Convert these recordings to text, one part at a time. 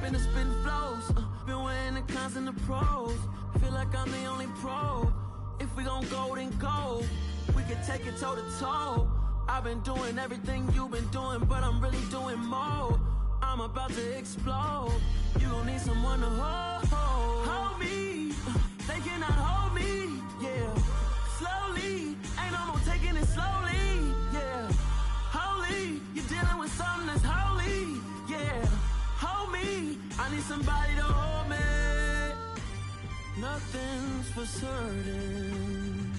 been to spitting flows, been weighing the cons and the pros. Feel like I'm the only pro. If we gon' go, then go. We can take it toe to toe. I've been doing everything you've been doing, but I'm really doing more. I'm about to explode. You gon' need someone to hold me. They cannot hold me, yeah. Slowly, ain't no more taking it slowly, yeah. Holy, you're dealing with something that's holy, yeah. Hold me, I need somebody to hold me. Nothing's for certain,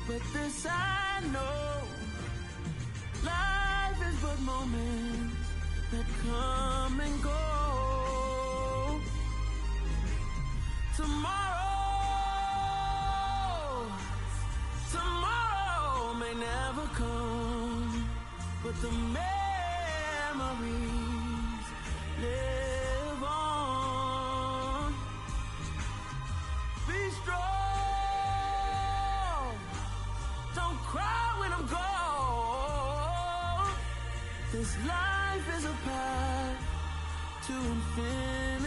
but this I know. Life is but moments that come and go. Tomorrow may never come, but the memories live on. Be strong, don't cry when I'm gone. This life is a path to infinity.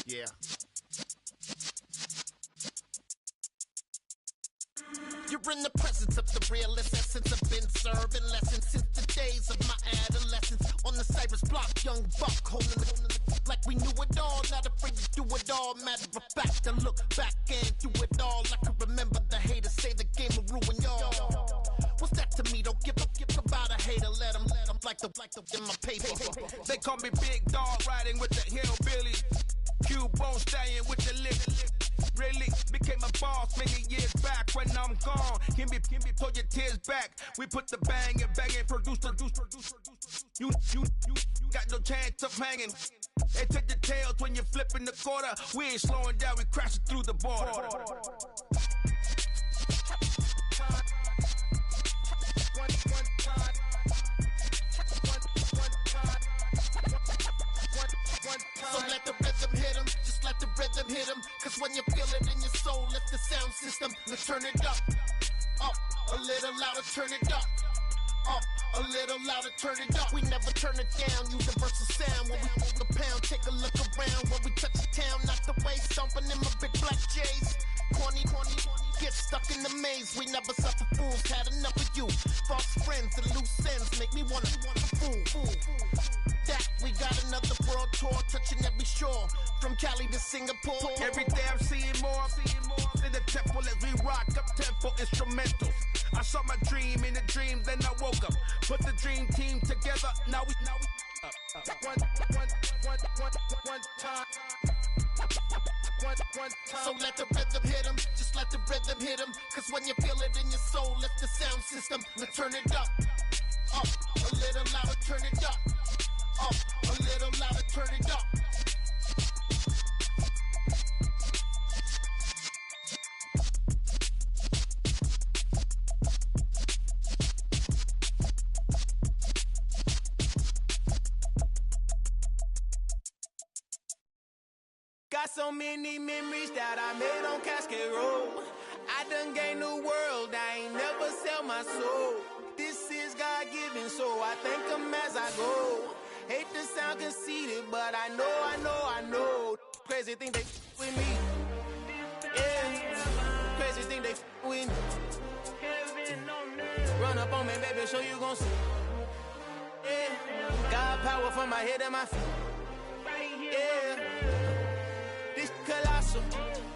Yeah. You're in the presence of the realest essence. I've been serving lessons since the days of my adolescence. On the Cypress block, young buck holding it like we knew it all. Not afraid to do it all. Matter of fact, I look back and do it all. I can remember the haters say the game will ruin y'all. What's that to me? Don't give about a hater. Let them like the in my paper. They call me Big Dog, riding with the hillbillies. Cubone stallion with the lip. Really became a boss many years back. When I'm gone, can be pull your tears back. We put the bang and produce. You got no chance of hanging. They take the tails when you're flipping the quarter. We ain't slowing down, we crashing through the border. So let the rhythm hit him, just let the rhythm hit him. Cause when you feel it in your soul, lift the sound system. Let's turn it up, a little louder, turn it up. A little louder, turn it up. We never turn it down, universal sound. When we move the pound, take a look around. When we touch the town, not the way, stomping in my big black J's. Corny, get stuck in the maze. We never suffer fools, had enough of you. False friends and loose ends make me wanna fool. That we got another world tour, touching every shore, from Cali to Singapore. Every day I'm seeing more in the temple as we rock up tempo instrumentals. I saw my dream in a dream, then I woke up. Put the dream team together, now we one time. So let the rhythm hit him, just let the rhythm hit him. Cause when you feel it in your soul, lift the sound system. Let's turn it up, a little louder, turn it up, a little louder, turn it up. Got so many memories that I made on Cascade Road. I done gained the world, I ain't never sell my soul. This is God-given, so I thank him as I go. Hate to sound conceited, but I know. Crazy thing they with me. Yeah, crazy thing they with me. Run up on me, baby, show you gon' see. Yeah, God power from my head and my feet. Yeah. This colossal,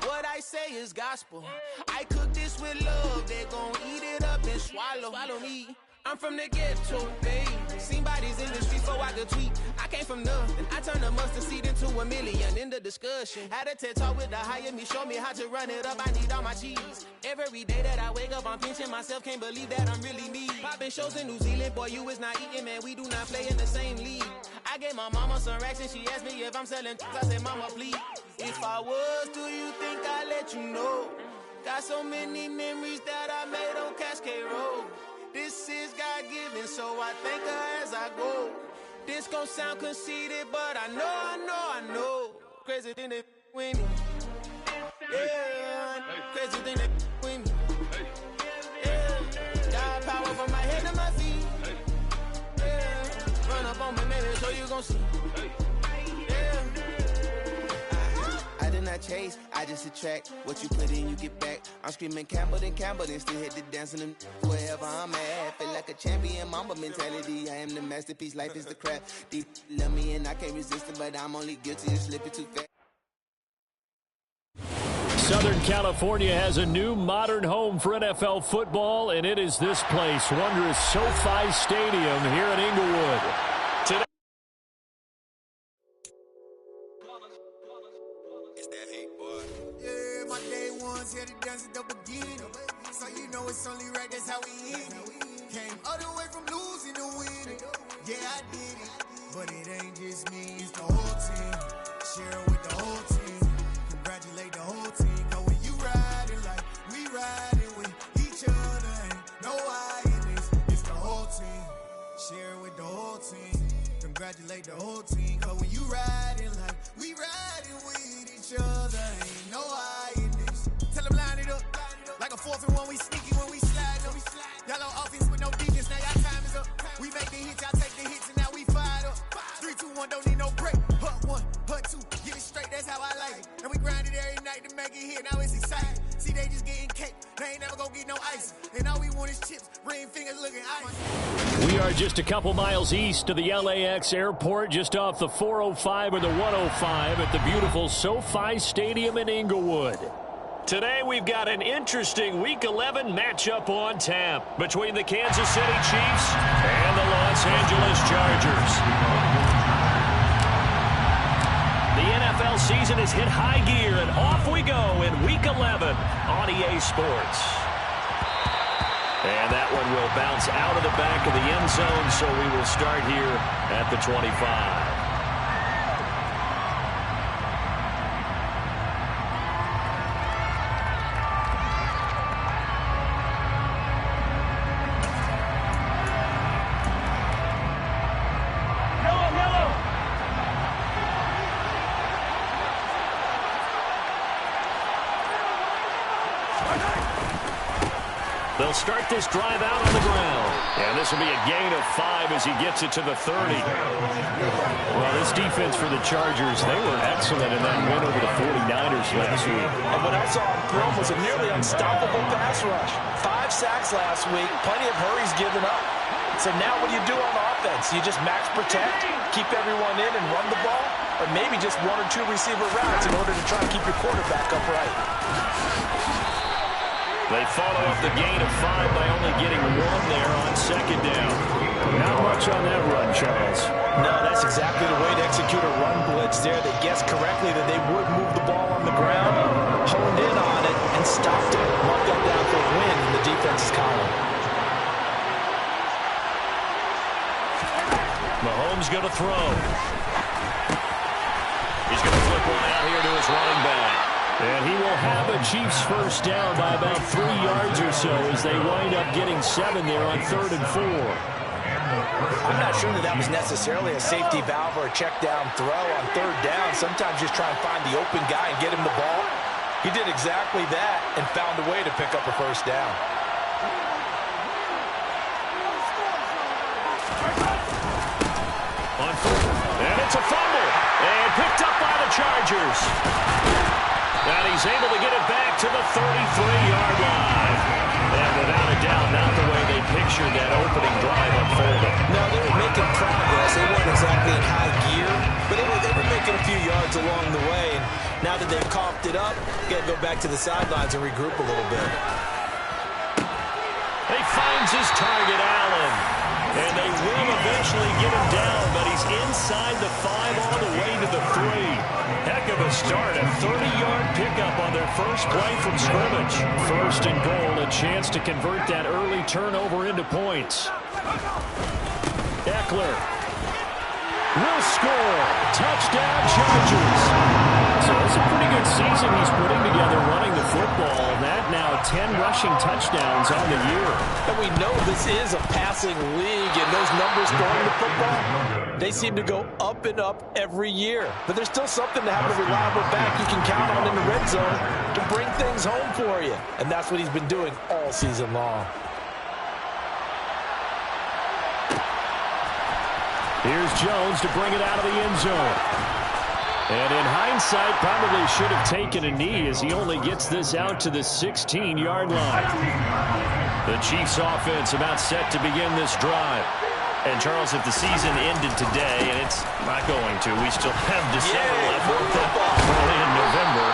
what I say is gospel. I cook this with love, they gon' eat it up and swallow me. I'm from the ghetto, babe. Seen bodies in the streets so I could tweet. I came from nothing, I turned a mustard seed into a million. In the discussion, had a TED talk with the higher me. Show me how to run it up, I need all my cheese. Every day that I wake up, I'm pinching myself. Can't believe that I'm really me. Popping shows in New Zealand, boy, you is not eating, man. We do not play in the same league. I gave my mama some racks and she asked me if I'm selling. I said, mama, please. If I was, do you think I'd let you know? Got so many memories that I made on Cascade Road. This is God-given, so I thank her as I go. This gon' sound conceited, but I know. crazy thing they with me. Yeah, crazy thing they with me. Yeah, got power from my head to my feet. Yeah, run up on me, maybe so you gon' see. I did not chase, I just attract. What you put in, you get back. I'm screaming Campbell, then still hit the dancing and wherever I'm at. Feel like a champion, mamba mentality. I am the masterpiece, life is the craft. Deep love me and I can't resist it, but I'm only guilty of slipping too fast. Southern California has a new modern home for NFL football, and it is this place, wondrous SoFi Stadium here in Inglewood. Today, it's that hate, boy. Yeah, my day ones here to dance at the beginning. So you know it's only right, that's how we end it. Came all the way from losing to winning. Yeah, I did it. But it ain't just me, it's the whole team. Share it with the whole team. Congratulate the whole team. Cause when you riding like we riding with each other, ain't no I in this. It's the whole team. Share it with the whole team. Congratulate the whole team. Cause when you riding like we riding with each other, ain't no I in this. Tell them line it up. Like a 4th and 1, we sneaky when we slide them. Yellow offense with no defense, now y'all time is up. We make the hits, y'all take the hits, and now we fired up. 3, 2, 1, don't need no break. Hut 1, hut 2, get it straight, that's how I like it. And we grind it every night to make it hit, now it's exciting. See, they just getting cake, they ain't never gonna get no ice. And all we want is chips, ring fingers looking ice. we are just a couple miles east of the LAX airport, just off the 405 or the 105 at the beautiful SoFi Stadium in Inglewood. Today we've got an interesting Week 11 matchup on tap between the Kansas City Chiefs and the Los Angeles Chargers. The NFL season has hit high gear, and off we go in Week 11 on EA Sports. And that one will bounce out of the back of the end zone, so we will start here at the 25. They'll start this drive out on the ground. And this will be a gain of 5 as he gets it to the 30. Well, this defense for the Chargers, they were excellent in that win over the 49ers last week. And what I saw on film was a nearly unstoppable pass rush. 5 sacks last week, plenty of hurries given up. So now what do you do on offense? You just max protect, keep everyone in and run the ball, or maybe just 1 or 2 receiver routes in order to try to keep your quarterback upright. They follow up the gain of 5 by only getting 1 there on second down. Not much on that run, Charles. No, that's exactly the way to execute a run blitz there. They guessed correctly that they would move the ball on the ground, honed in on it, and stopped it. Marked that down for a win in the defense's column. Mahomes going to throw. He's going to flip one out here to his running back. And he will have a Chiefs first down by about 3 yards or so as they wind up getting 7 there on 3rd and 4. I'm not sure that was necessarily a safety valve or a check down throw on 3rd down. Sometimes just try and find the open guy and get him the ball. He did exactly that and found a way to pick up a first down. On 4th, and it's a fumble. And picked up by the Chargers. And he's able to get it back to the 33-yard line. And without a doubt, not the way they pictured that opening drive unfolded. No, they were making progress. They weren't exactly in high gear, but they were making a few yards along the way. And now that they've coughed it up, got to go back to the sidelines and regroup a little bit. He finds his target, Allen. And they will eventually get him down, but he's inside the 5 all the way to the 3. Heck of a start, a 30-yard pickup on their first play from scrimmage. 1st and goal, a chance to convert that early turnover into points. Eckler will score. Touchdown, Chargers. So it's a pretty good good season he's putting together running the football. That now 10 rushing touchdowns on the year. And we know this is a passing league, and those numbers throwing the football, they seem to go up and up every year. But there's still something to have a reliable back you can count on in the red zone to bring things home for you. And that's what he's been doing all season long. Here's Jones to bring it out of the end zone. And in hindsight, probably should have taken a knee as he only gets this out to the 16-yard line. The Chiefs offense about set to begin this drive. And, Charles, if the season ended today, and it's not going to, we still have December left, early in November,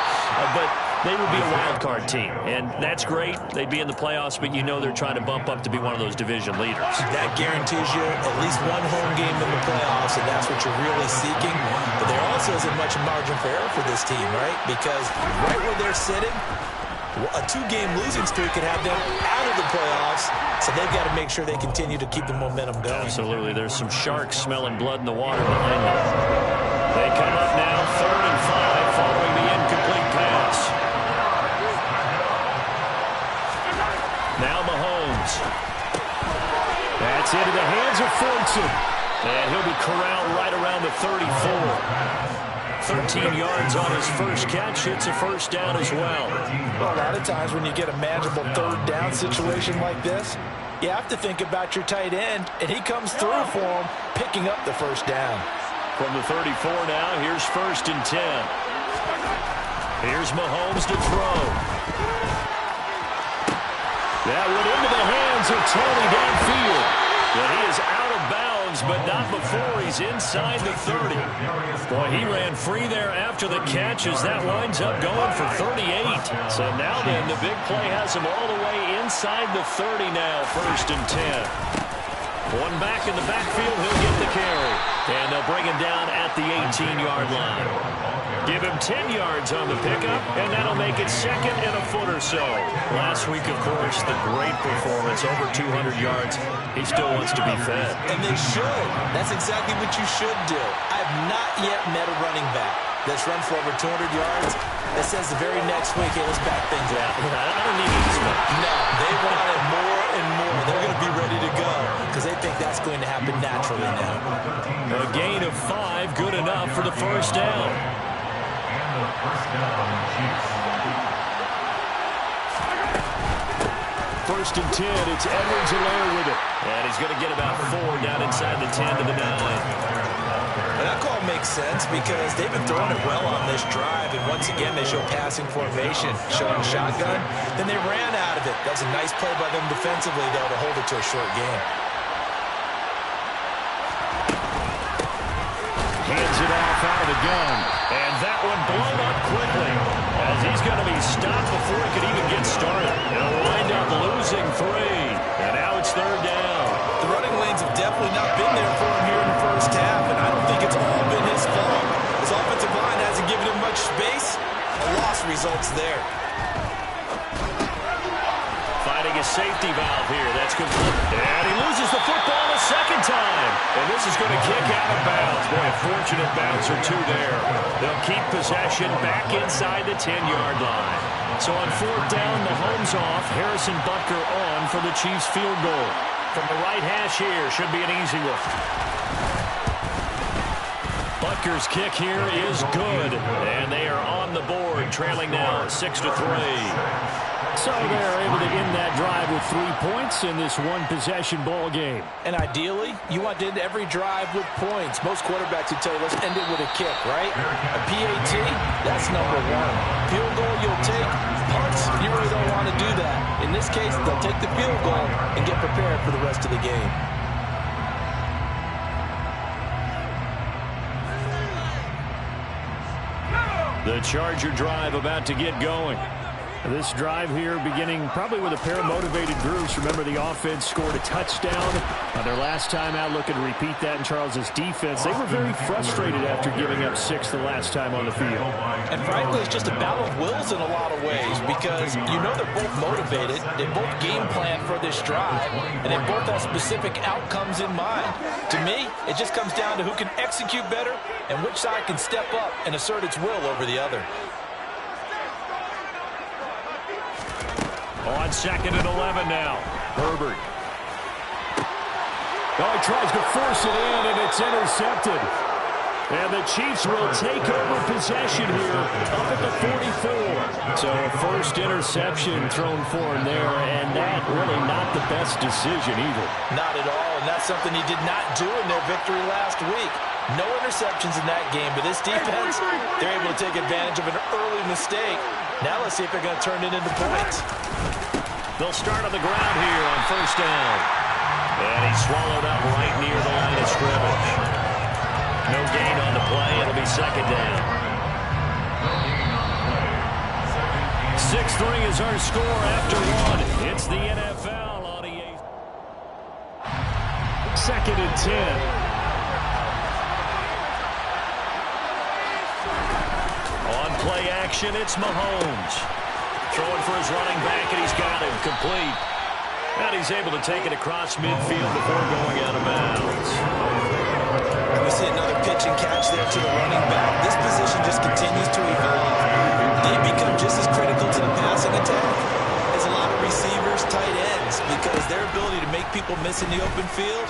but they would be a wild card team. And that's great. They'd be in the playoffs, but you know they're trying to bump up to be one of those division leaders. That guarantees you at least one home game in the playoffs, and that's what you're really seeking. But there also isn't much margin for error for this team, right? Because right where they're sitting, a 2-game losing streak could have them out of the playoffs, so they've got to make sure they continue to keep the momentum going. Absolutely. There's some sharks smelling blood in the water behind them. They come up now, 3rd and 5, following the incomplete pass. Now Mahomes. That's into the hands of Fortson. And he'll be corralled right around the 34. 13 yards on his first catch. It's a first down as well. Well, a lot of times when you get a manageable 3rd down situation like this, you have to think about your tight end, and he comes through for him, picking up the first down. From the 34 now, here's 1st and 10. Here's Mahomes to throw. That went into the hands of Tony downfield. But he is out of bounds, but not before he's inside the 30. Boy, he ran free there after the catch as that winds up going for 38. So now then, the big play has him all the way inside the 30 now, 1st and 10. One back in the backfield, he'll get the carry. And they'll bring him down at the 18-yard line. Give him 10 yards on the pickup, and that'll make it 2nd and a foot or so. Last week, of course, the great performance, over 200 yards. He still wants to be fed. And they should. That's exactly what you should do. I've not yet met a running back that's run for over 200 yards that says the very next week, hey, let's back things up. I don't need this one. No, they want it more and more. They're going to be ready to go because they think that's going to happen naturally now. A gain of 5, good enough for the first down. First and 10, it's Edwards-Helaire with it. And he's going to get about 4 down inside the 10 to the 9. And that call makes sense because they've been throwing it well on this drive, and once again they show passing formation, showing shotgun. Then they ran out of it. That's a nice play by them defensively, though, to hold it to a short game. Hands it off out of the gun. And that one blown up quickly as he's going to be stopped before he could even get started. He'll wind up losing 3. And now it's 3rd down. The running lanes have definitely not been there for him here in the first half, and I don't think it's all been his fault. His offensive line hasn't given him much space. A loss results there. Finding a safety valve here. That's complete. And he loses the football a second time. And this is going to kick out of bounds. Boy, a fortunate bounce or 2 there. They'll keep possession back inside the 10-yard line. So on 4th down, Mahomes off. Harrison Butker on for the Chiefs field goal. From the right hash here, should be an easy one. Butker's kick here is good. And they are on the board, trailing now 6-3. So they're able to end that drive with 3 points in this one-possession ball game. And ideally, you want to end every drive with points. Most quarterbacks would tell you, let's end it with a kick, right? A PAT, that's number 1. Field goal you'll take. Punts, you really don't want to do that. In this case, they'll take the field goal and get prepared for the rest of the game. The Charger drive about to get going. This drive here beginning probably with a pair of motivated groups. Remember, the offense scored a touchdown their last time out. Looking to repeat that in Charles' defense. They were very frustrated after giving up 6 the last time on the field. And frankly, it's just a battle of wills in a lot of ways because you know they're both motivated. They both game plan for this drive, and they both have specific outcomes in mind. To me, it just comes down to who can execute better and which side can step up and assert its will over the other. On 2nd and 11 now. Herbert. Oh, he tries to force it in, and it's intercepted. And the Chiefs will take over possession here up at the 44. So a first interception thrown for him there, and that really not the best decision either. Not at all, and that's something he did not do in their victory last week. No interceptions in that game, but this defense, they're able to take advantage of an early mistake. Now let's see if they're going to turn it into points. They'll start on the ground here on first down. And he's swallowed up right near the line of scrimmage. No gain on the play. It'll be second down. 6-3 is our score after one. It's the NFL on EA. 2nd and 10. On play action, it's Mahomes. Throwing for his running back, and he's got him complete. And he's able to take it across midfield before going out of bounds. We see another pitch and catch there to the running back. This position just continues to evolve. They become just as critical to the passing attack as a lot of receivers, tight ends, because their ability to make people miss in the open field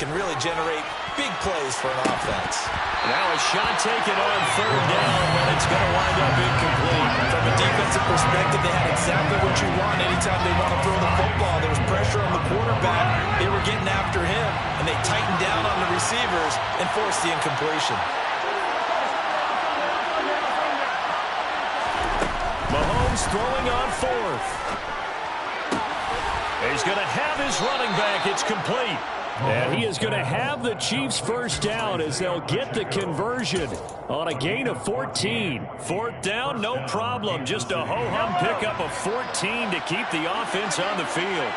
can really generate big plays for an offense. Now a shot taken on third down, but it's going to wind up incomplete. From a defensive perspective, they had exactly what you want anytime they want to throw the football. There was pressure on the quarterback. They were getting after him, and they tightened down on the receivers and forced the incompletion. Mahomes throwing on fourth. He's going to have his running back. It's complete. And he is going to have the Chiefs first down as they'll get the conversion on a gain of 14. Fourth down, no problem. Just a ho-hum pickup of 14 to keep the offense on the field.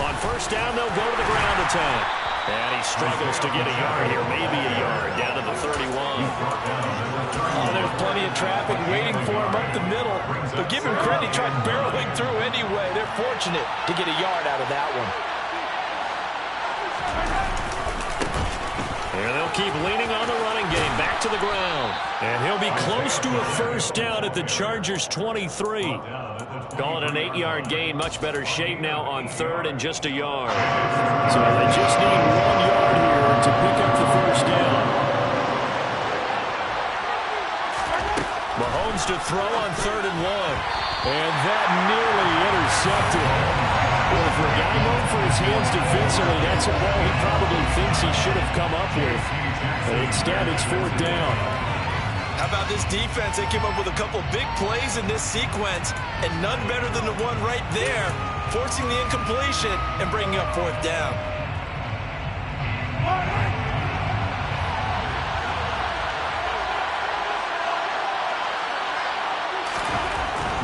On first down, they'll go to the ground attack. And he struggles to get a yard here, maybe a yard, down to the 31. Oh, there's plenty of traffic waiting for him up the middle. But give him credit, he tried barreling through anyway. They're fortunate to get a yard out of that one. And they'll keep leaning on the running game, back to the ground. And he'll be close to a first down at the Chargers' 23. Calling an 8-yard gain, much better shape now on third and just a yard. So they just need 1 yard here to pick up the first down. Mahomes to throw on 3rd and 1. And that nearly intercepted. Well, for a guy known for his hands defensively, that's a ball he probably thinks he should have come up with. But instead, it's 4th down. How about this defense? They came up with a couple big plays in this sequence, and none better than the one right there, forcing the incompletion and bringing up 4th down.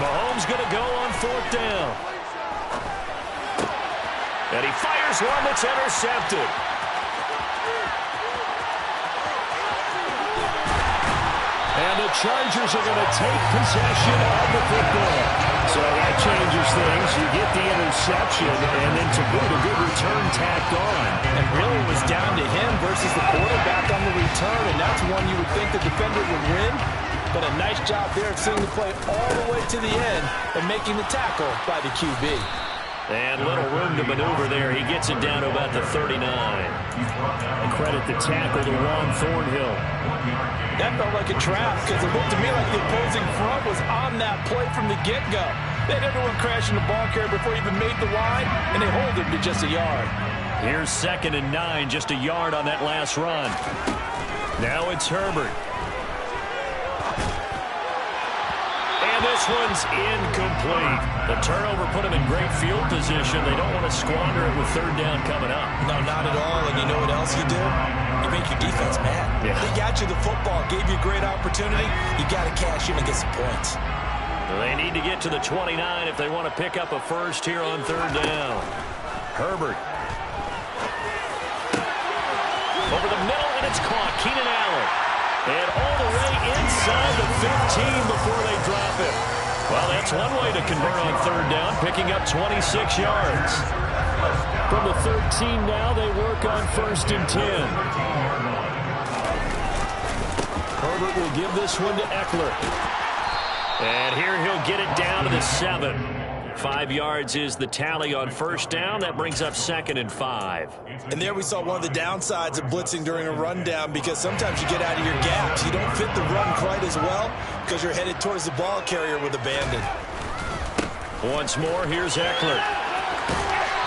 Mahomes going to go on 4th down. And he fires one that's intercepted. And the Chargers are going to take possession of the football. So that changes things. You get the interception, and then to boot, a good return tacked on. And really it was down to him versus the quarterback on the return, and that's one you would think the defender would win. But a nice job there of seeing the play all the way to the end and making the tackle by the QB. And little room to maneuver there. He gets it down to about the 39. And credit the tackle to Ron Thornhill. That felt like a trap because it looked to me like the opposing front was on that play from the get-go. They had everyone crashing the ball carrier before he even made the line, and they hold him to just a yard. Here's 2nd and 9, just a yard on that last run. Now it's Herbert. And this one's incomplete. The turnover put him in great field position. They don't want to squander it with 3rd down coming up. No, not at all. And you know what else you do? You make your defense mad. Yeah. They got you the football, gave you a great opportunity. You got to cash in and get some points. They need to get to the 29 if they want to pick up a first here on 3rd down. Herbert. Over the middle, and it's caught. Keenan Allen. And all the way inside the 15 before they drop it. Well, that's one way to convert on 3rd down, picking up 26 yards. From the 13 now, they work on 1st and 10. Herbert will give this one to Eckler. And here he'll get it down to the 7. 5 yards is the tally on first down. That brings up 2nd and 5. And there we saw one of the downsides of blitzing during a rundown, because sometimes you get out of your gaps. You don't fit the run quite as well because you're headed towards the ball carrier with abandon. Once more, here's Eckler.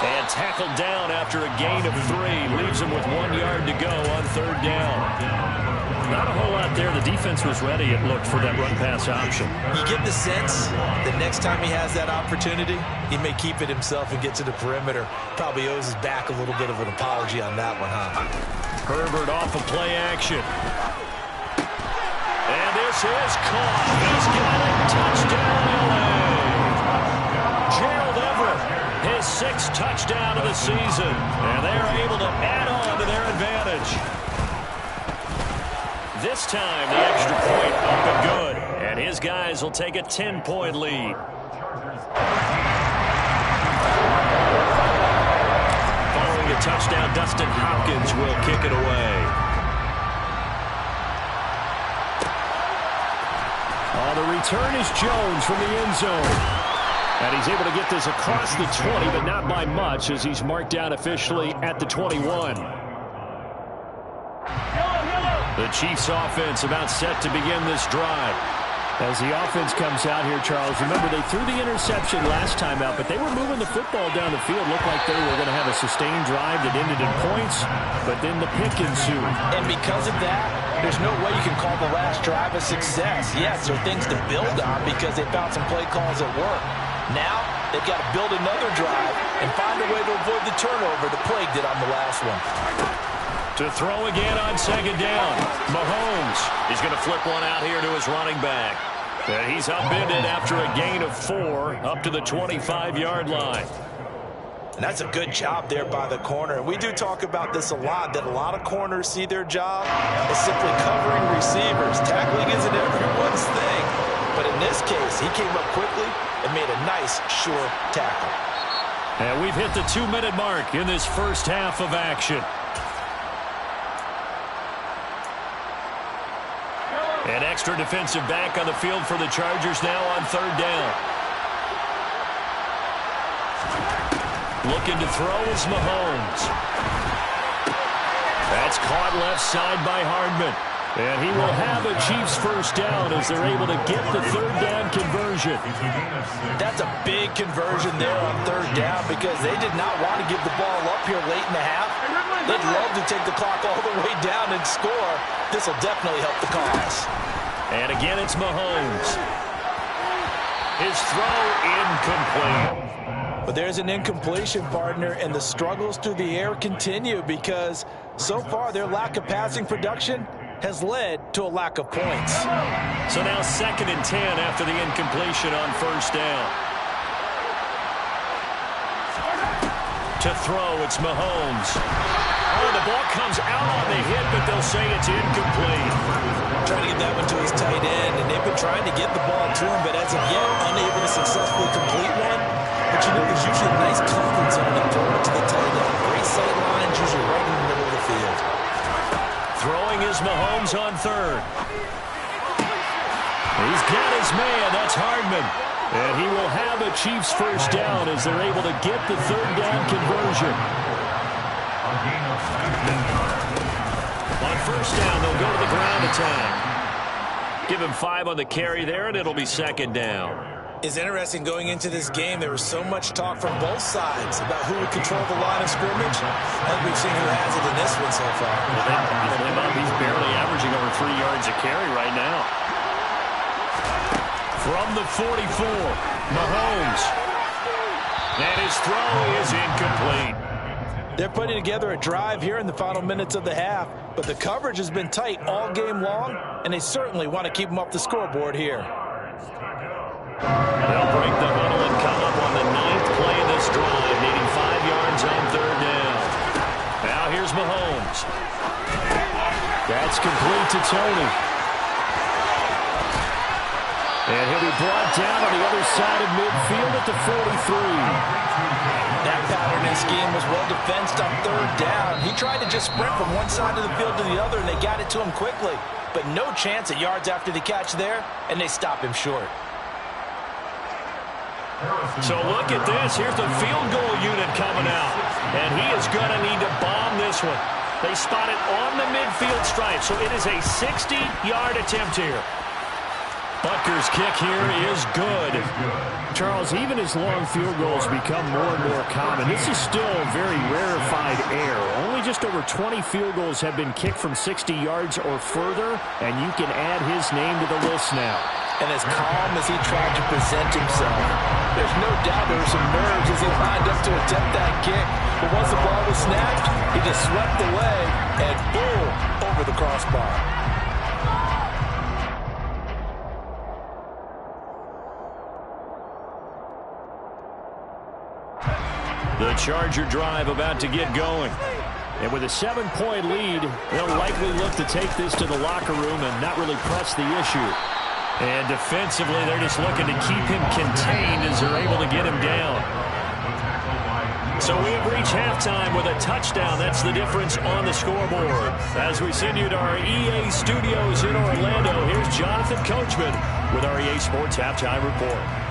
And tackled down after a gain of 3. Leaves him with 1 yard to go on third down. Not a whole lot there. The defense was ready, it looked, for that run-pass option. You get the sense that next time he has that opportunity, he may keep it himself and get to the perimeter. Probably owes his back a little bit of an apology on that one, huh? Herbert off of play action. And this is caught. He's got it. Touchdown, LA. Gerald Everett, his 6th touchdown of the season. And they're able to add on to their advantage. This time, the extra point up and good. And his guys will take a 10-point lead. Following the touchdown, Dustin Hopkins will kick it away. The return is Jones from the end zone. And he's able to get this across the 20, but not by much, as he's marked down officially at the 21. The Chiefs offense about set to begin this drive. As the offense comes out here, Charles, remember they threw the interception last time out, but they were moving the football down the field. Looked like they were going to have a sustained drive that ended in points, but then the pick ensued. And because of that, there's no way you can call the last drive a success. Yes, there are things to build on because they found some play calls that work. Now, they've got to build another drive and find a way to avoid the turnover the Plague did on the last one. To throw again on second down. Mahomes is going to flip one out here to his running back. And he's upended after a gain of 4 up to the 25-yard line. And that's a good job there by the corner. And we do talk about this a lot, that a lot of corners see their job as simply covering receivers. Tackling isn't everyone's thing. But in this case, he came up quickly and made a nice, sure tackle. And we've hit the 2-minute mark in this first half of action. An extra defensive back on the field for the Chargers now on third down. Looking to throw is Mahomes. That's caught left side by Hardman. And he will have a Chiefs first down as they're able to get the third down conversion. That's a big conversion there on third down because they did not want to give the ball up here late in the half. They'd love to take the clock all the way down and score. This will definitely help the cause. And again, it's Mahomes. His throw incomplete. But there's an incompletion, partner, and the struggles through the air continue because so far their lack of passing production has led to a lack of points. So now 2nd and 10 after the incompletion on first down. To throw, it's Mahomes. Oh, the ball comes out on the hit, but they'll say it's incomplete. Trying to get that one to his tight end, and they've been trying to get the ball to him, but as of yet, unable to successfully complete one. But you know, there's usually a nice comfort zone and throw it to the tight end. Great sight lines, usually right in the middle of the field. Throwing is Mahomes on third. He's got his man. That's Hardman. And he will have a Chiefs first down as they're able to get the third down conversion. On first down, they'll go to the ground attack. Give him 5 on the carry there, and it'll be 2nd down. It's interesting going into this game. There was so much talk from both sides about who would control the line of scrimmage. I think we've seen who has it in this one so far. Well, they bottled him up. He's barely averaging over 3 yards a carry right now. From the 44, Mahomes. And his throw is incomplete. They're putting together a drive here in the final minutes of the half, but the coverage has been tight all game long, and they certainly want to keep them off the scoreboard here. They'll break the huddle and come up on the 9th play of this drive, needing 5 yards on third down. Now here's Mahomes. That's complete to Tony. And he'll be brought down on the other side of midfield at the 43. That pattern and scheme was well defensed on third down. He tried to just sprint from one side of the field to the other, and they got it to him quickly. But no chance at yards after the catch there, and they stop him short. So look at this. Here's the field goal unit coming out. And he is going to need to bomb this one. They spot it on the midfield stripe, so it is a 60-yard attempt here. Butker's kick here is good. Charles, even as long field goals become more and more common, this is still a very rarefied air. Only just over 20 field goals have been kicked from 60 yards or further, and you can add his name to the list now. And as calm as he tried to present himself, there's no doubt there were some nerves as he lined up to attempt that kick. But once the ball was snapped, he just swept away and boom, over the crossbar. The Charger drive about to get going. And with a 7-point lead, they'll likely look to take this to the locker room and not really press the issue. And defensively, they're just looking to keep him contained as they're able to get him down. So we have reached halftime with a touchdown. That's the difference on the scoreboard. As we send you to our EA studios in Orlando, here's Jonathan Coachman with our EA Sports Halftime Report.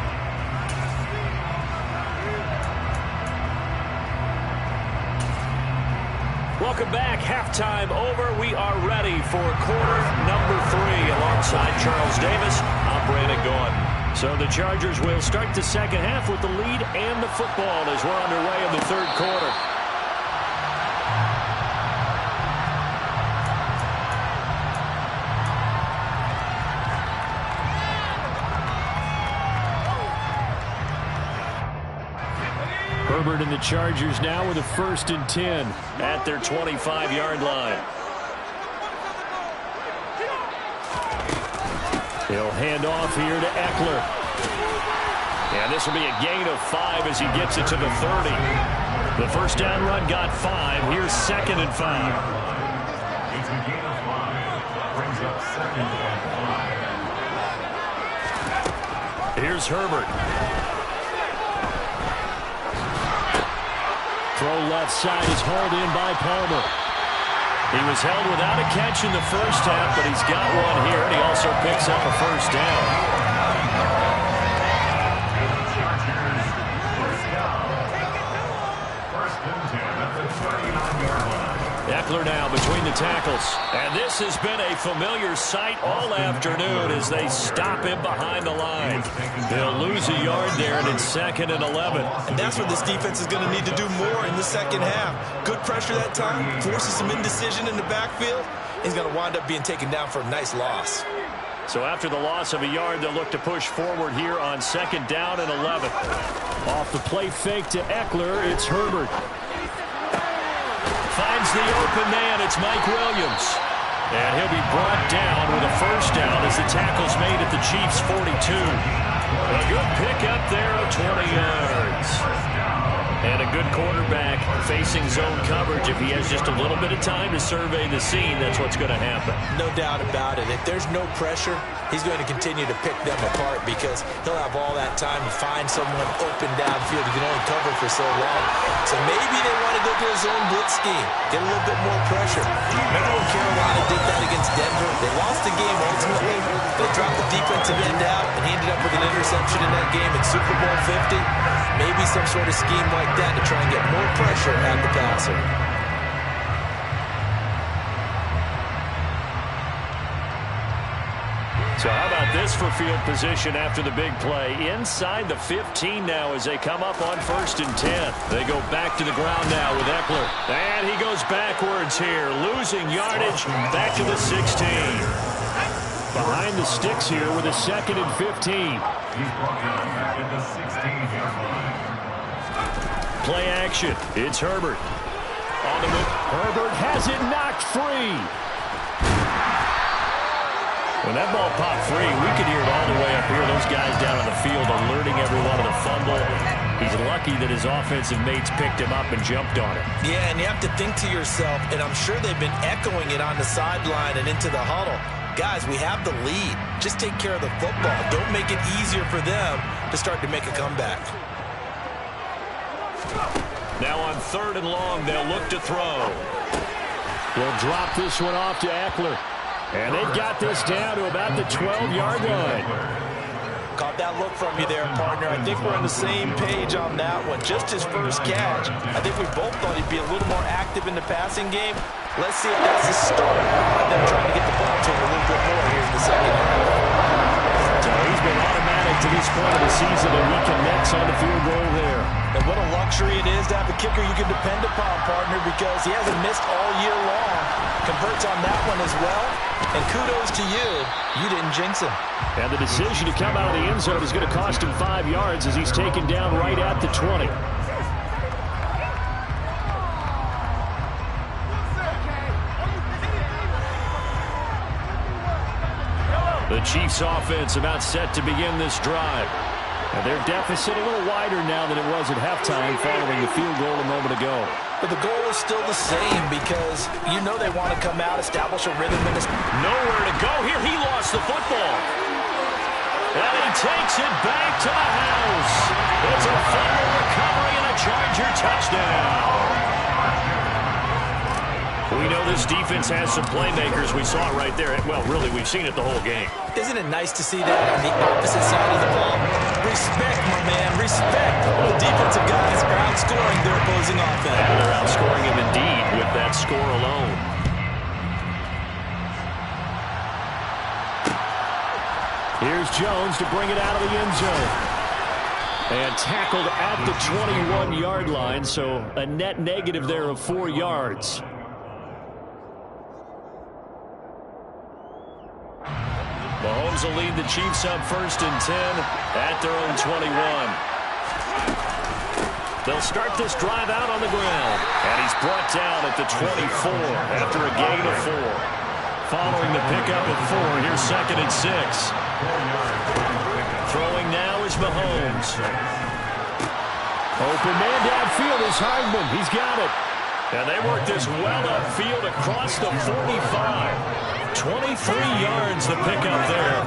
Welcome back. Halftime over. We are ready for quarter number 3 alongside Charles Davis. I'm Brandon Gaudin. So the Chargers will start the second half with the lead and the football as we're underway in the third quarter. Herbert and the Chargers now with a 1st and 10 at their 25-yard line. He'll hand off here to Eckler. And this will be a gain of 5 as he gets it to the 30. The first down run got 5. Here's 2nd and 5. It's a gain of 5. Brings up 2nd and 5. Here's Herbert. Throw left side is hauled in by Palmer. He was held without a catch in the first half, but he's got one here, and he also picks up a first down. Eckler now between the tackles. And this has been a familiar sight all afternoon as they stop him behind the line. They'll lose a yard there, and it's 2nd and 11. And that's what this defense is going to need to do more in the second half. Good pressure that time, forces some indecision in the backfield. He's going to wind up being taken down for a nice loss. So after the loss of a yard, they'll look to push forward here on 2nd down and 11. Off the play fake to Eckler, it's Herbert. Finds the open man, it's Mike Williams. And he'll be brought down with a first down as the tackle's made at the Chiefs' 42. A good pickup there of 20 yards. And a good quarterback facing zone coverage. If he has just a little bit of time to survey the scene, that's what's going to happen. No doubt about it. If there's no pressure, he's going to continue to pick them apart because he'll have all that time to find someone open downfield. He can only cover for so long. So maybe they want to go to a zone blitz scheme, get a little bit more pressure. Remember when Carolina did that against Denver? They lost the game ultimately. They dropped the defensive end out, and he ended up with an interception in that game in Super Bowl 50. Maybe some sort of scheme like that to try and get more pressure at the passer. So how about this for field position after the big play? Inside the 15 now as they come up on 1st and 10. They go back to the ground now with Eckler. And he goes backwards here, losing yardage back to the 16. Behind the sticks here with a 2nd and 15. He's brought down back at the 16-yard line. Play action. It's Herbert. On the move. Herbert has it knocked free. When that ball popped free, we could hear it all the way up here. Those guys down on the field alerting everyone of the fumble. He's lucky that his offensive mates picked him up and jumped on it. Yeah, and you have to think to yourself, and I'm sure they've been echoing it on the sideline and into the huddle. Guys, we have the lead. Just take care of the football. Don't make it easier for them to start to make a comeback. Now on 3rd and long, they'll look to throw. They'll drop this one off to Eckler. And they've got this down to about the 12-yard line. Caught that look from you there, partner. I think we're on the same page on that one. Just his first catch. I think we both thought he'd be a little more active in the passing game. Let's see if that's the start of them trying to get the ball to him a little bit more here in the second half. So he's been automatic to this point of the season, and he connects on the field goal there. And what a luxury it is to have a kicker you can depend upon, partner, because he hasn't missed all year long. Converts on that one as well. And kudos to you. You didn't jinx him. And the decision to come out of the end zone is going to cost him 5 yards as he's taken down right at the 20. The Chiefs offense about set to begin this drive. And their deficit a little wider now than it was at halftime following the field goal a moment ago. But the goal is still the same because you know they want to come out, establish a rhythm. Nowhere to go here. He lost the football. And he takes it back to the house. It's a fumble recovery and a Charger touchdown. We know this defense has some playmakers. We saw it right there. Well, really, we've seen it the whole game. Isn't it nice to see that on the opposite side of the ball? Respect, my man, respect. The defensive guys are outscoring their opposing offense. And they're outscoring him indeed with that score alone. Here's Jones to bring it out of the end zone. And tackled at the 21-yard line, so a net negative there of 4 yards. Mahomes will lead the Chiefs up 1st and 10 at their own 21. They'll start this drive out on the ground. And he's brought down at the 24 after a gain of 4. Following the pickup of 4, here's 2nd and 6. Throwing now is Mahomes. Open man downfield is Hardman. He's got it. And they work this well upfield across the 45. 23 yards the pickup there.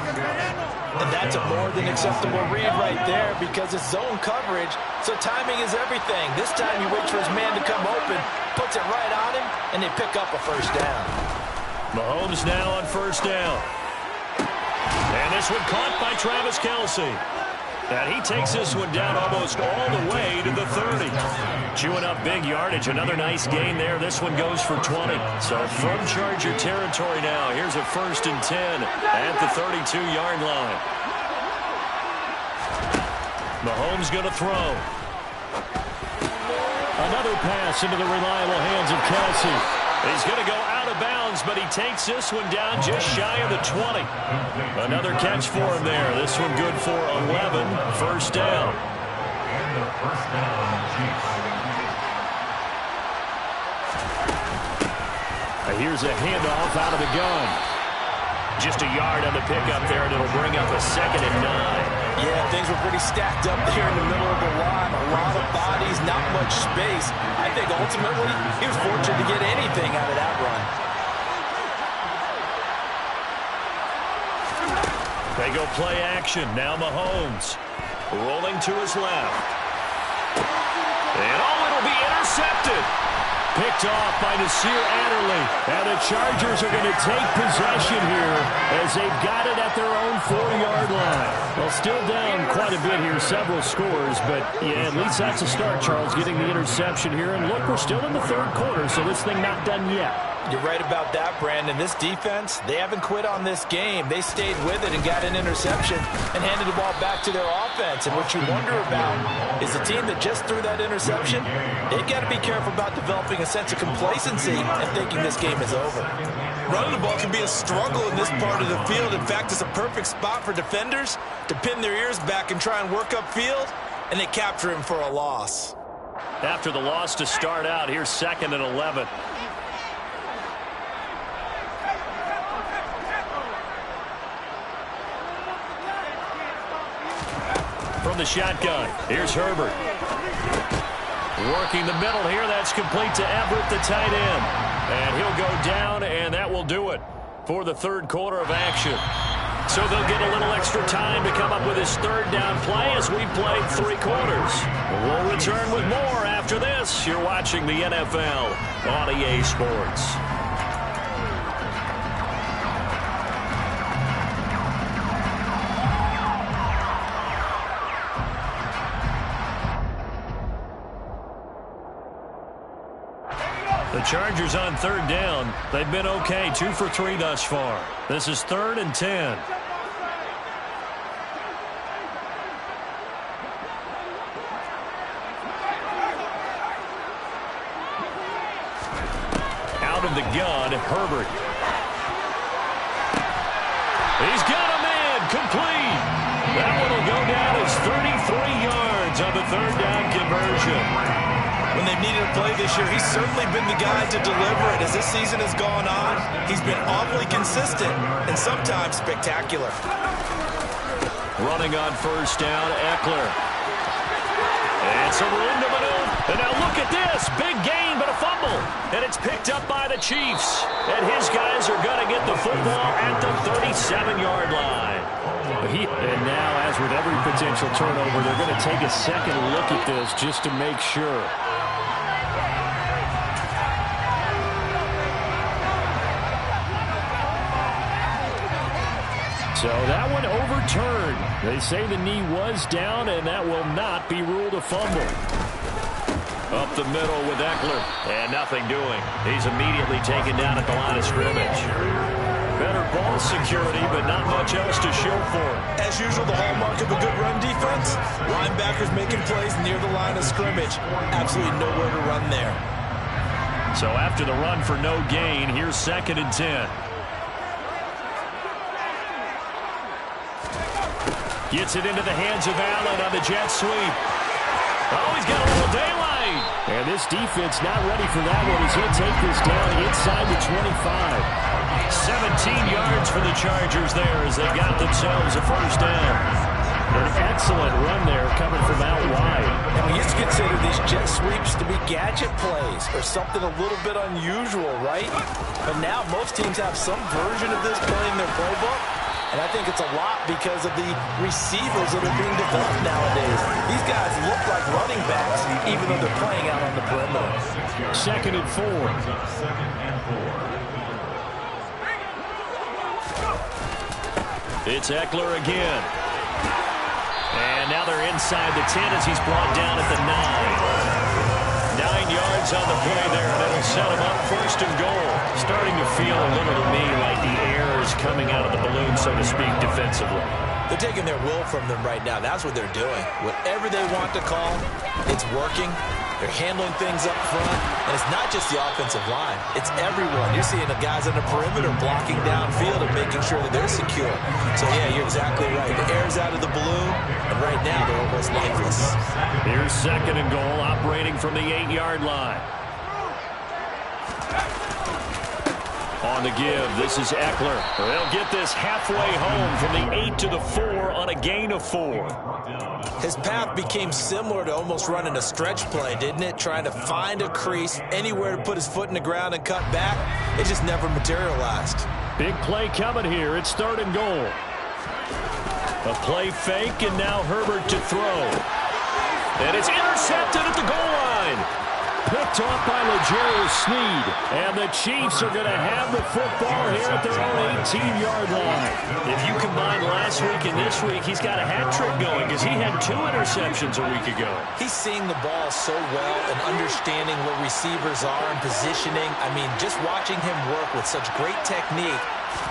And that's a more than acceptable read right there because it's zone coverage, so timing is everything. This time he waits for his man to come open, puts it right on him, and they pick up a 1st down. Mahomes now on 1st down. And this one caught by Travis Kelce. And he takes this one down almost all the way to the 30. Chewing up big yardage. Another nice gain there. This one goes for 20. So from Charger territory now. Here's a 1st and 10 at the 32-yard line. Mahomes going to throw. Another pass into the reliable hands of Kelce. He's going to go out of bounds, but he takes this one down just shy of the 20. Another catch for him there. This one good for 11. 1st down. And the 1st down, Chiefs. Here's a handoff out of the gun. Just a yard on the pickup there, and it'll bring up a 2nd and 9. Yeah, things were pretty stacked up there in the middle of the line. A lot of bodies, not much space. I think ultimately he was fortunate to get anything out of that run. They go play action. Now Mahomes rolling to his left. And it'll be intercepted. Picked off by Nasir Adderley. And the Chargers are going to take possession here as they've got it at their own 4-yard line. Well, still down quite a bit here, several scores, but yeah, at least that's a start, Charles, getting the interception here. And look, we're still in the 3rd quarter, so this thing not done yet. You're right about that, Brandon. This defense, they haven't quit on this game. They stayed with it and got an interception and handed the ball back to their offense. And what you wonder about is the team that just threw that interception, they've got to be careful about developing a sense of complacency and thinking this game is over. Running the ball can be a struggle in this part of the field. In fact, it's a perfect spot for defenders to pin their ears back and try and work upfield, and they capture him for a loss. After the loss to start out, here's 2nd and 11. From the shotgun, here's Herbert. Working the middle here, that's complete to Everett, the tight end. And he'll go down, and that will do it for the 3rd quarter of action. So they'll get a little extra time to come up with his 3rd down play as we play 3 quarters. We'll return with more after after this. You're watching the NFL on EA Sports. The Chargers on third down. They've been okay, 2 for 3 thus far. This is 3rd and 10. Out of the gun, Herbert. He's got a man, complete. That one will go down as 33 yards on the 3rd down conversion. When they've needed a play this year, he's certainly been the guy to deliver it. As this season has gone on, he's been awfully consistent and sometimes spectacular. Running on first down, Eckler. It's a room to maneuver. And now look at this. Big gain, but a fumble. And it's picked up by the Chiefs. And his guys are going to get the football at the 37-yard line. And now, as with every potential turnover, they're going to take a second look at this just to make sure. So that one overturned. They say the knee was down, and that will not be ruled a fumble. Up the middle with Eckler, and nothing doing. He's immediately taken down at the line of scrimmage. Better ball security, but not much else to show for it. As usual, the hallmark of a good run defense. Linebackers making plays near the line of scrimmage. Absolutely nowhere to run there. So after the run for no gain, here's 2nd and 10. Gets it into the hands of Allen on the jet sweep. Oh, he's got a little daylight. And this defense not ready for that one as he'll take this down inside the 25. 17 yards for the Chargers there as they got themselves a first down. An excellent run there coming from out wide. And we used to consider these jet sweeps to be gadget plays or something a little bit unusual, right? But now most teams have some version of this play in their playbook. And I think it's a lot because of the receivers that are being developed nowadays. These guys look like running backs, even though they're playing out on the perimeter. 2nd and 4. It's Eckler again. And now they're inside the 10 as he's brought down at the 9. 9 yards on the play there, and it'll set him up 1st and goal. Starting to feel a little to me like the air is coming out of the balloon, so to speak, defensively. They're taking their will from them right now. That's what they're doing. Whatever they want to call, it's working. They're handling things up front. And it's not just the offensive line. It's everyone. You're seeing the guys on the perimeter blocking downfield and making sure that they're secure. So, yeah, you're exactly right. The air's out of the balloon, and right now they're almost lifeless. Here's 2nd and goal, operating from the 8-yard line. On the give, this is Eckler. They'll get this halfway home from the 8 to the 4 on a gain of 4. His path became similar to almost running a stretch play, didn't it? Trying to find a crease, anywhere to put his foot in the ground and cut back. It just never materialized. Big play coming here. It's 3rd and goal. A play fake, and now Herbert to throw. And it's intercepted at the goal line. Picked off by L'Jarius Sneed. And the Chiefs are going to have the football here at their own 18-yard line. If you combine last week and this week, he's got a hat trick going because he had 2 interceptions a week ago. He's seeing the ball so well and understanding where receivers are and positioning. I mean, just watching him work with such great technique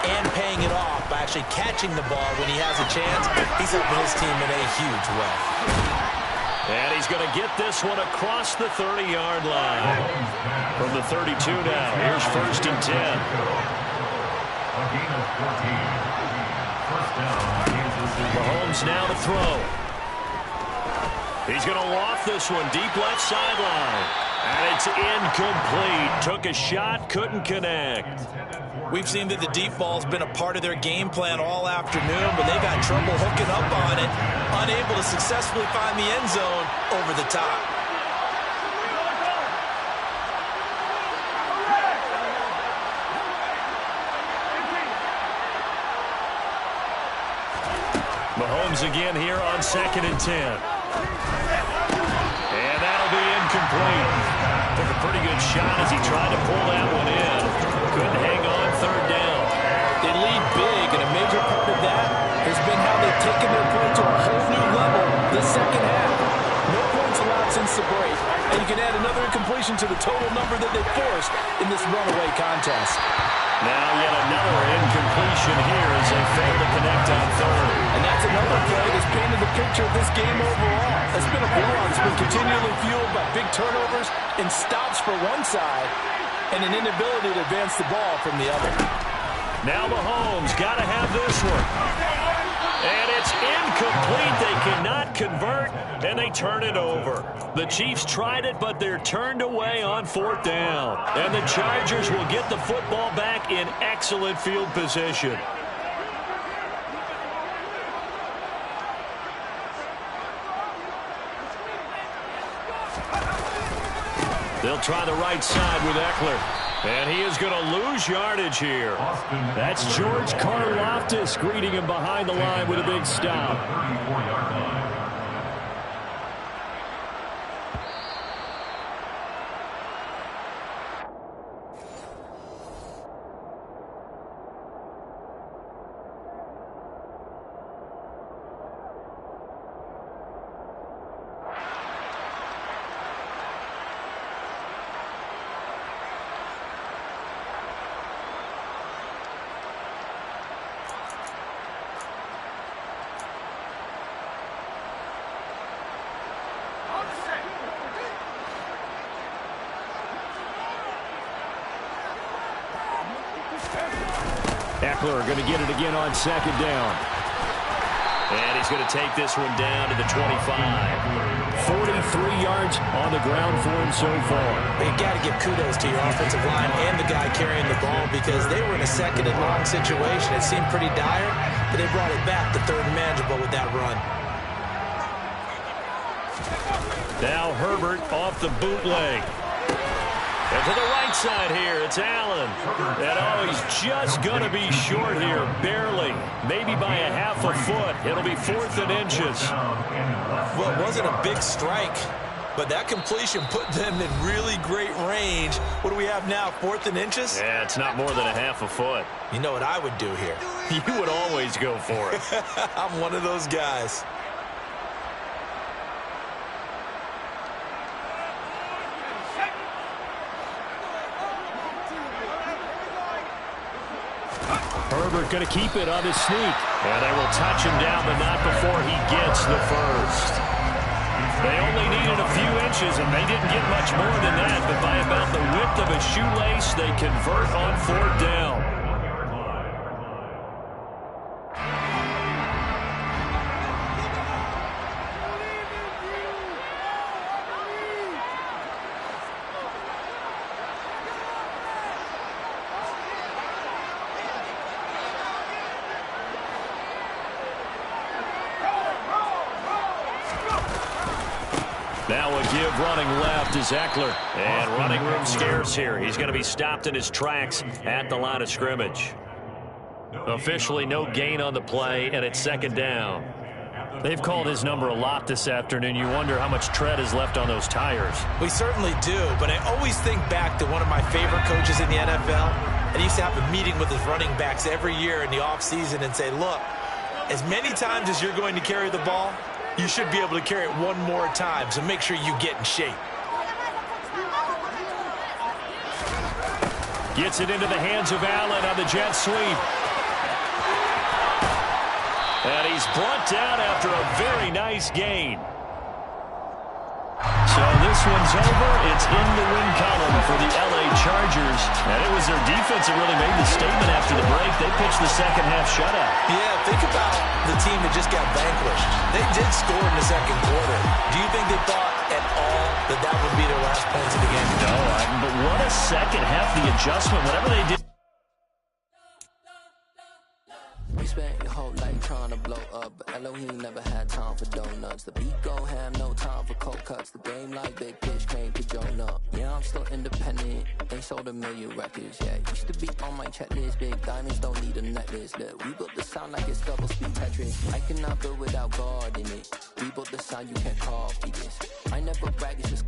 and paying it off by actually catching the ball when he has a chance, he's helping his team in a huge way. And he's going to get this one across the 30-yard line. From the 32 now, here's 1st and 10. A gain of 14. First down, Kansas City. Mahomes now to throw. He's going to loft this one deep left sideline. And it's incomplete. Took a shot, couldn't connect. We've seen that the deep ball's been a part of their game plan all afternoon, but they've had trouble hooking up on it, unable to successfully find the end zone over the top. Mahomes again here on 2nd and 10. And that'll be incomplete. incomplete. Took a pretty good shot as he tried to pull that one in. Couldn't hang on third down. They lead big, and a major part of that has been how they've taken their play to a whole new level this second half. No points allowed since the break, and you can add another incompletion to the total number that they forced in this runaway contest. Now yet another incompletion here as they fail to connect on third. And that's another play that's painted the picture of this game overall. It's been a blowout that's been continually fueled by big turnovers and stops for one side and an inability to advance the ball from the other. Now Mahomes got to have this one. And it's incomplete. They cannot convert, and they turn it over. The Chiefs tried it, but they're turned away on fourth down. And the Chargers will get the football back in excellent field position. They'll try the right side with Eckler. And he is going to lose yardage here. That's George Karlaftis greeting him behind the line with a big stop. Eckler going to get it again on second down. And he's going to take this one down to the 25. 43 yards on the ground for him so far. You got to give kudos to your offensive line and the guy carrying the ball because they were in a second and long situation. It seemed pretty dire, but they brought it back to third and manageable with that run. Now Herbert off the bootleg. And to the right side here, it's Allen. And he's just going to be short here, barely. Maybe by a half a foot. It'll be 4th and inches. Well, it wasn't a big strike, but that completion put them in really great range. What do we have now, 4th and inches? Yeah, it's not more than a half a foot. You know what I would do here? You would always go for it. I'm one of those guys. Herbert going to keep it on his sneak. And they will touch him down, but not before he gets the first. They only needed a few inches, and they didn't get much more than that. But by about the width of a shoelace, they convert on 4th down. Now a give running left is Eckler. And running room scarce here. He's going to be stopped in his tracks at the line of scrimmage. Officially no gain on the play, and it's 2nd down. They've called his number a lot this afternoon. You wonder how much tread is left on those tires. We certainly do, but I always think back to one of my favorite coaches in the NFL. And he used to have a meeting with his running backs every year in the offseason and say, look, as many times as you're going to carry the ball, you should be able to carry it one more time, so make sure you get in shape. Gets it into the hands of Allen on the jet sweep. And he's brought down after a very nice gain. So this one's over. It's in the win column for the LA Chargers. And it was their defense that really made the statement after the break. They pitched the second half shutout. Yeah, think about the team that just got vanquished. They did score in the second quarter. Do you think they thought at all that that would be their last points of the game? No, but what a second half, the adjustment, whatever they did. We spent your whole life trying to blow up, but Elohim never had time for donuts. The beat go ham, no time for cold cuts. The game like Big Pitch came to join up. Yeah, I'm still independent. They sold 1 million records. Yeah, used to be on my checklist. Big diamonds don't need a necklace. Look, we built the sound like it's double speed Tetris. I cannot build without God in it. We built the sound, you can't copy this. I never brag, it's just